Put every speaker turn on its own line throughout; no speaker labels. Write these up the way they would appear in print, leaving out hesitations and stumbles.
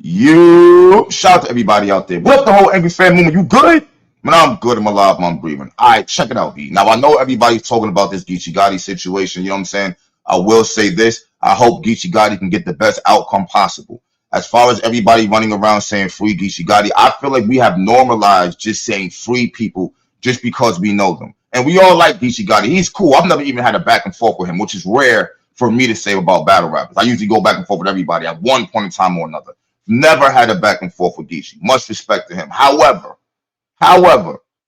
You shout out to everybody out there. What the whole angry fan movement? You good? Man, I'm good. I'm alive. I'm breathing. All right, check it out, B. Now I know everybody's talking about this Geechi Gotti situation. You know what I'm saying? I will say this. I hope Geechi Gotti can get the best outcome possible. As far as everybody running around saying free Geechi Gotti, I feel like we have normalized just saying free people just because we know them. And we all like Geechi Gotti. He's cool. I've never even had a back and forth with him, which is rare for me to say about battle rappers. I usually go back and forth with everybody at one point in time or another. Never had a back and forth with Geechi. Much respect to him. However,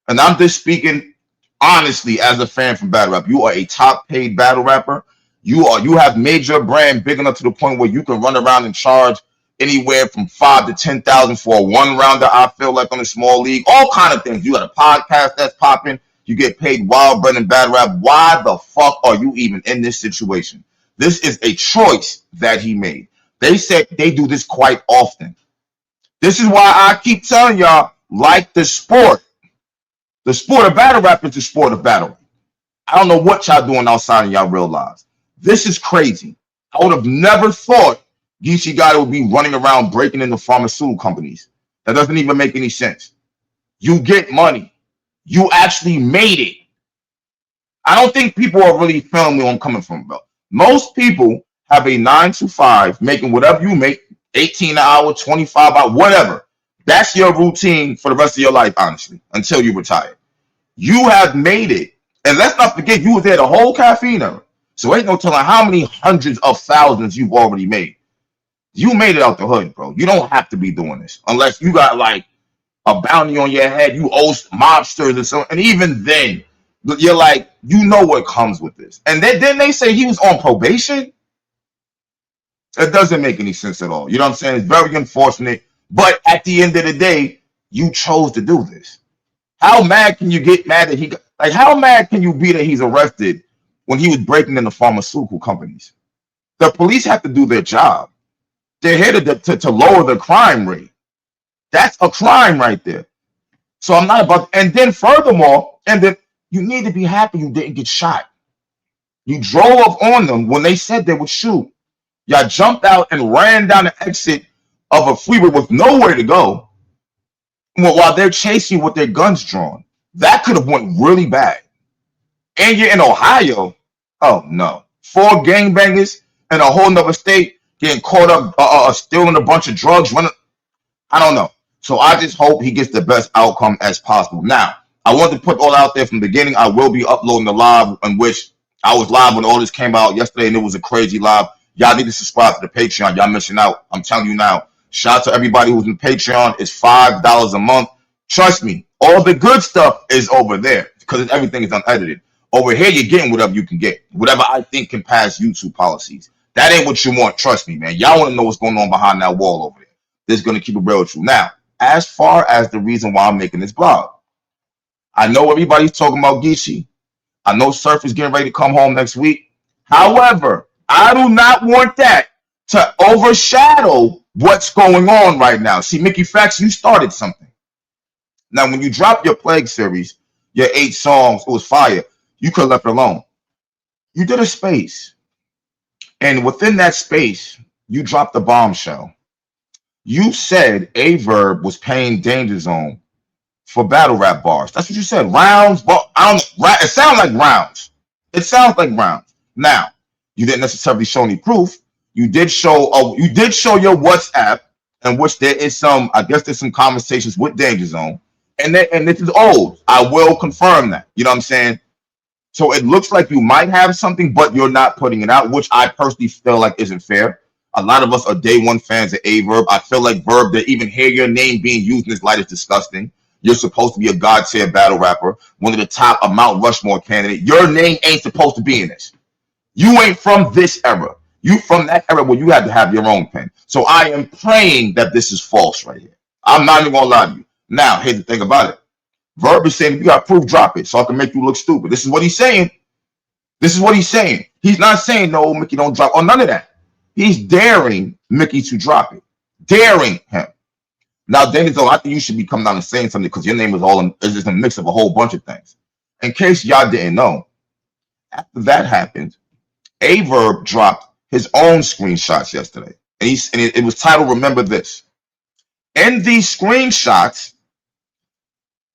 and I'm just speaking honestly as a fan from battle rap, you are a top paid battle rapper. You have made your brand big enough to the point where you can run around and charge anywhere from 5 to 10,000 for a one rounder. I feel like on a small league, all kind of things. You got a podcast that's popping. You get paid wild bread and battle rap. Why the fuck are you even in this situation? This is a choice that he made. They said they do this quite often. This is why I keep telling y'all, like the sport of battle rap is the sport of battle. I don't know what y'all doing outside of y'all real lives. This is crazy. I would have never thought Geechi Gotti would be running around breaking into pharmaceutical companies. That doesn't even make any sense. You get money. You actually made it. I don't think people are really feeling where I'm coming from, bro. Most people have a 9 to 5, making whatever you make, 18 an hour, 25 hour, whatever. That's your routine for the rest of your life, honestly, until you retire. You have made it. And let's not forget, you were there the whole caffeine era. So ain't no telling how many hundreds of thousands you've already made. You made it out the hood, bro. You don't have to be doing this unless you got like a bounty on your head. You owe mobsters or something. And even then, you're like, you know what comes with this. And then they say he was on probation. It doesn't make any sense at all. You know what I'm saying? It's very unfortunate. But at the end of the day, you chose to do this. How mad can you get mad that he got, like, how mad can you be that he's arrested when he was breaking into pharmaceutical companies? The police have to do their job. They're here to lower the crime rate. That's a crime right there. So I'm not about, and then furthermore, and then you need to be happy you didn't get shot. You drove on them when they said they would shoot. Y'all jumped out and ran down the exit of a freeway with nowhere to go while they're chasing you with their guns drawn. That could have went really bad. And you're in Ohio. Oh, no. 4 gangbangers in a whole nother state getting caught up stealing a bunch of drugs. I don't know. So I just hope he gets the best outcome as possible. Now, I want to put all out there from the beginning. I will be uploading the live in which I was live when all this came out yesterday, and it was a crazy live. Y'all need to subscribe to the Patreon. Y'all missing out. I'm telling you now. Shout out to everybody who's in Patreon. It's $5 a month. Trust me, all the good stuff is over there because everything is unedited. Over here, you're getting whatever you can get. Whatever I think can pass YouTube policies. That ain't what you want. Trust me, man. Y'all want to know what's going on behind that wall over there. This is going to keep it real with you. Now, as far as the reason why I'm making this blog, I know everybody's talking about Geechi. I know Surf is getting ready to come home next week. However, I do not want that to overshadow what's going on right now. See, Mickey Factz, you started something. Now, when you drop your Plague series, your 8 songs, it was fire. You could have left it alone. You did a space. And within that space, you dropped the bombshell. You said Averb was paying Danger Zone for battle rap bars. That's what you said. Rounds, but it sounds like rounds. It sounds like rounds. Now, you didn't necessarily show any proof. You did show your WhatsApp, in which there is some, I guess there's some conversations with Danger Zone. And this is old. I will confirm that. You know what I'm saying? So it looks like you might have something, but you're not putting it out, which I personally feel like isn't fair. A lot of us are day one fans of Averb. I feel like Verb, to even hear your name being used in this light is disgusting. You're supposed to be a god tier battle rapper, one of the top, a Mount Rushmore candidate. Your name ain't supposed to be in this. You ain't from this era. You from that era where you had to have your own pen. So I am praying that this is false right here. I'm not even gonna lie to you. Now, here's the thing about it. Verb is saying, if you got proof, drop it so I can make you look stupid. This is what he's saying. This is what he's saying. He's not saying, no, Mickey, don't drop, or none of that. He's daring Mickey to drop it. Daring him. Now, Dennis, I think you should be coming down and saying something because your name is just a mix of a whole bunch of things. In case y'all didn't know, after that happened, Averb dropped his own screenshots yesterday. And it was titled, Remember This. In these screenshots,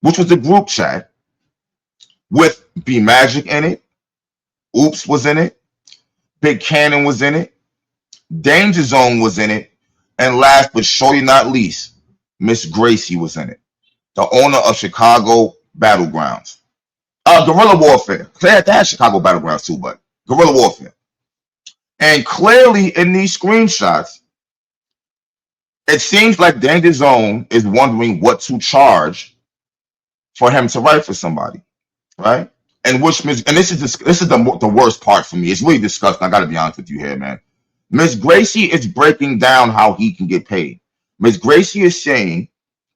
which was the group chat with B Magic in it, Oops was in it, Big Cannon was in it, Danger Zone was in it, and last but surely not least, Miss Gracie was in it, the owner of Chicago Battlegrounds. Guerrilla Warfare. They had Chicago Battlegrounds too, but Guerrilla Warfare. And clearly in these screenshots, it seems like Danger Zone is wondering what to charge for him to write for somebody, right? And which Miss, and this is the worst part for me. It's really disgusting. I got to be honest with you here, man. Miss Gracie is breaking down how he can get paid. Miss Gracie is saying,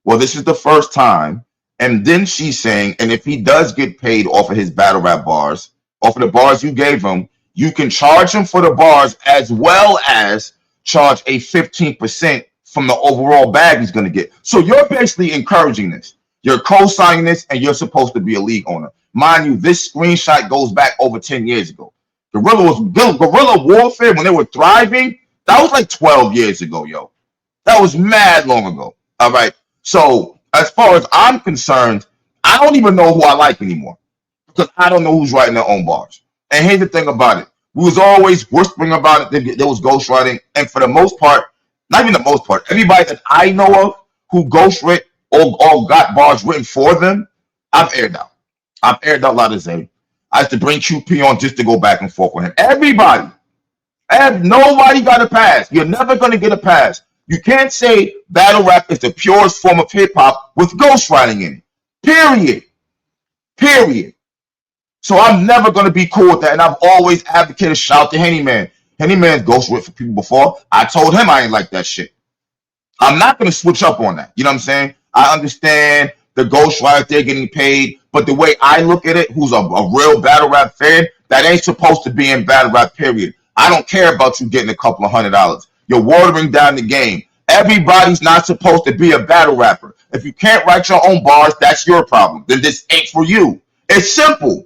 well, this is the first time. And then she's saying, and if he does get paid off of his battle rap bars, off of the bars you gave him, you can charge him for the bars as well as charge a 15% from the overall bag he's going to get. So you're basically encouraging this. You're co-signing this, and you're supposed to be a league owner. Mind you, this screenshot goes back over 10 years ago. Guerrilla Warfare, when they were thriving, that was like 12 years ago, yo. That was mad long ago. All right. So as far as I'm concerned, I don't even know who I like anymore because I don't know who's writing their own bars. And here's the thing about it. We was always whispering about it. There was ghostwriting. And for the most part, not even the most part, everybody that I know of who ghostwrit or got bars written for them, I've aired out. I've aired out a lot of Zay. I used to bring QP on just to go back and forth with him. Everybody. Nobody got a pass. You're never going to get a pass. You can't say battle rap is the purest form of hip hop with ghostwriting in it. Period. Period. So I'm never going to be cool with that. And I've always advocated, shout to Henny Man. Henny Man's ghostwrit for people before. I told him I ain't like that shit. I'm not going to switch up on that. You know what I'm saying? I understand the ghostwriter, they're getting paid. But the way I look at it, who's a real battle rap fan, that ain't supposed to be in battle rap, period. I don't care about you getting a couple of $100. You're watering down the game. Everybody's not supposed to be a battle rapper. If you can't write your own bars, that's your problem. Then this ain't for you. It's simple.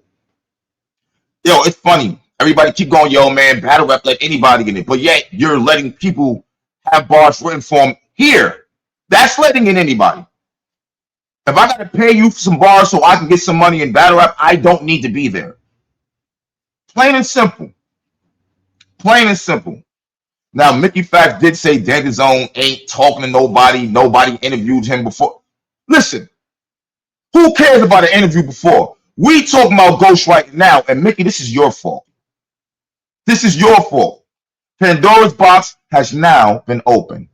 Yo, it's funny. Everybody keep going, yo, man, battle rap, let anybody in it. But yet, you're letting people have bars written for them here. That's letting in anybody. If I got to pay you for some bars so I can get some money in battle rap, I don't need to be there. Plain and simple. Plain and simple. Now, Mickey Factz did say Danger Zone ain't talking to nobody. Nobody interviewed him before. Listen, who cares about an interview before? We talking about ghostwriting now, and Mickey, this is your fault. This is your fault. Pandora's box has now been opened.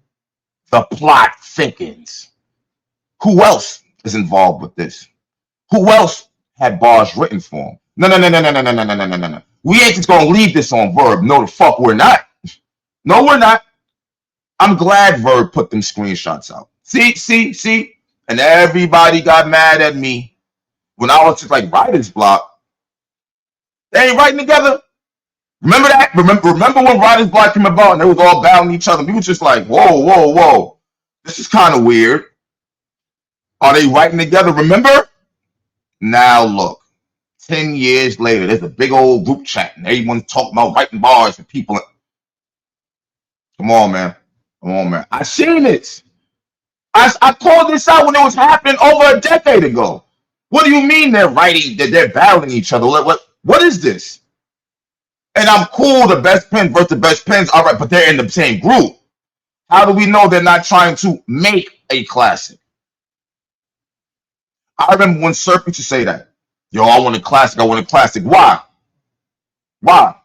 The plot thickens. Who else is involved with this? Who else had bars written for him? No. We ain't just gonna leave this on Verb. No, the fuck we're not. No, we're not. I'm glad Verb put them screenshots out. See? And everybody got mad at me when I was just like writer's block. They ain't writing together. Remember that? Remember when writer's block came about and they was all battling each other? We was just like, whoa. This is kind of weird. Are they writing together? Remember? Now look, 10 years later, there's a big old group chat and everyone's talking about writing bars for people. Come on, man. I seen it. I called this out when it was happening over a decade ago. What do you mean they're writing, that they're battling each other? What is this? And I'm cool, the best pens versus the best pens, all right, but they're in the same group. How do we know they're not trying to make a classic? I remember when Surf used to say that. Yo, I want a classic. Why? No.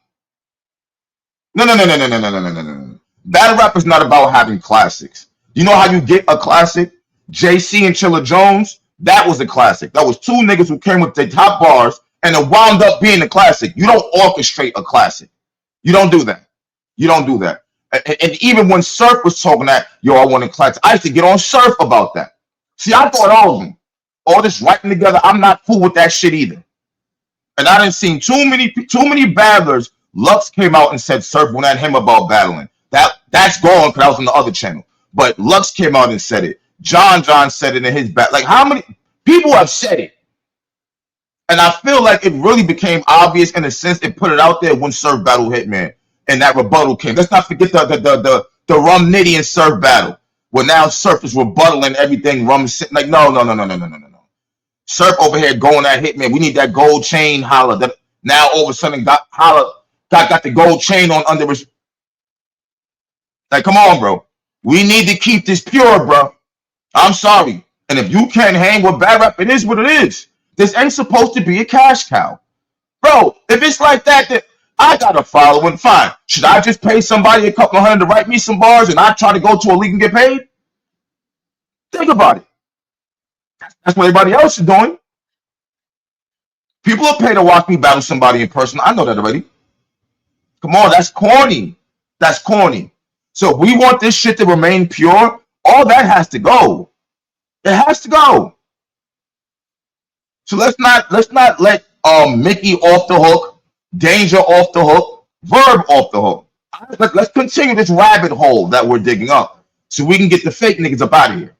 Battle rap is not about having classics. You know how you get a classic? JC and Chilla Jones, that was a classic. That was two niggas who came with their top bars and it wound up being a classic. You don't orchestrate a classic. You don't do that. And even when Surf was talking that, yo, I want a classic, I used to get on Surf about that. See, I thought all of them, all this writing together, I'm not cool with that shit either. And I didn't see too many battlers. Lux came out and said Surf went at him about battling. That's gone because I was on the other channel. But Lux came out and said it. John said it in his back. Like, how many people have said it? And I feel like it really became obvious in a sense. It put it out there when Surf battled Hitman and that rebuttal came. Let's not forget the Rum Nitty and Surf battle. Well, now Surf is rebuttaling everything. Rum is sitting like, no, no, no, no, no, no, no, no, no. Surf over here going at Hitman. We need that gold chain holla. That now all of a sudden got holla got the gold chain on under his. Like, come on, bro. We need to keep this pure, bro. I'm sorry. And if you can't hang with bad rap, it is what it is. This ain't supposed to be a cash cow. Bro, if it's like that, then I got a following. Fine. Should I just pay somebody a couple $100 to write me some bars and I try to go to a league and get paid? Think about it. That's what everybody else is doing. People are paid to watch me battle somebody in person. I know that already. Come on, that's corny. That's corny. So if we want this shit to remain pure, all that has to go. It has to go. So let's not let Mickey off the hook, Danger off the hook, Verb off the hook. Let's continue this rabbit hole that we're digging up so we can get the fake niggas up out of here.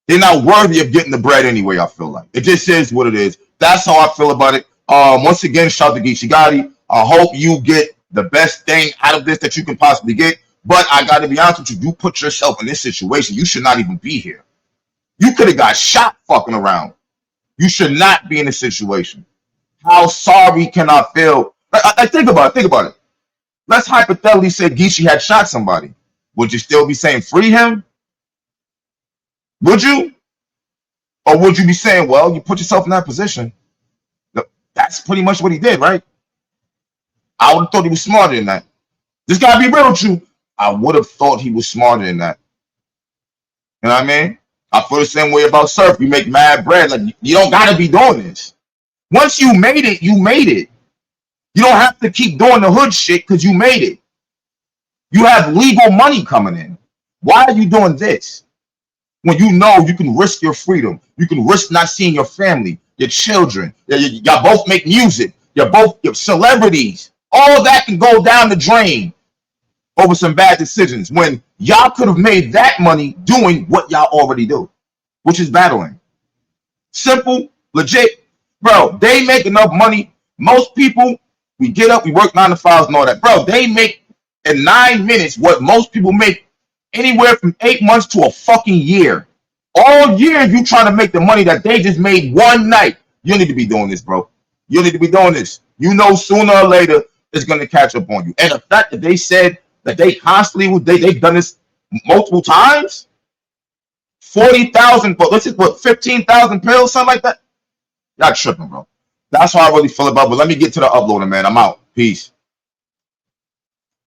They're not worthy of getting the bread anyway, I feel like. It just is what it is. That's how I feel about it. Once again, shout out to Geechi Gotti. I hope you get the best thing out of this that you can possibly get. But I got to be honest with you. You put yourself in this situation. You should not even be here. You could have got shot fucking around. You should not be in this situation. How sorry can I feel? Like, think about it. Think about it. Let's hypothetically say Geechi had shot somebody. Would you still be saying free him? Would you? Or would you be saying, well, you put yourself in that position? That's pretty much what he did, right? I would have thought he was smarter than that. Just gotta be real with you. I would have thought he was smarter than that. You know what I mean? I feel the same way about Surf. You make mad bread. Like, you don't gotta be doing this. Once you made it, you made it. You don't have to keep doing the hood shit because you made it. You have legal money coming in. Why are you doing this? When you know you can risk your freedom, you can risk not seeing your family, your children. Y'all both make music. You're both celebrities. All that can go down the drain over some bad decisions when y'all could have made that money doing what y'all already do, which is battling. Simple, legit. Bro, they make enough money. Most people, we get up, we work 9 to 5s and all that. Bro, they make in 9 minutes what most people make anywhere from 8 months to a fucking year. All year you trying to make the money that they just made one night. You need to be doing this, bro. You need to be doing this. You know sooner or later it's going to catch up on you. And the fact that they said that they constantly, they've done this multiple times, 40,000, but let's just put 15,000 pills, something like that. Y'all tripping, bro. That's how I really feel about it. But let me get to the uploader, man. I'm out. Peace.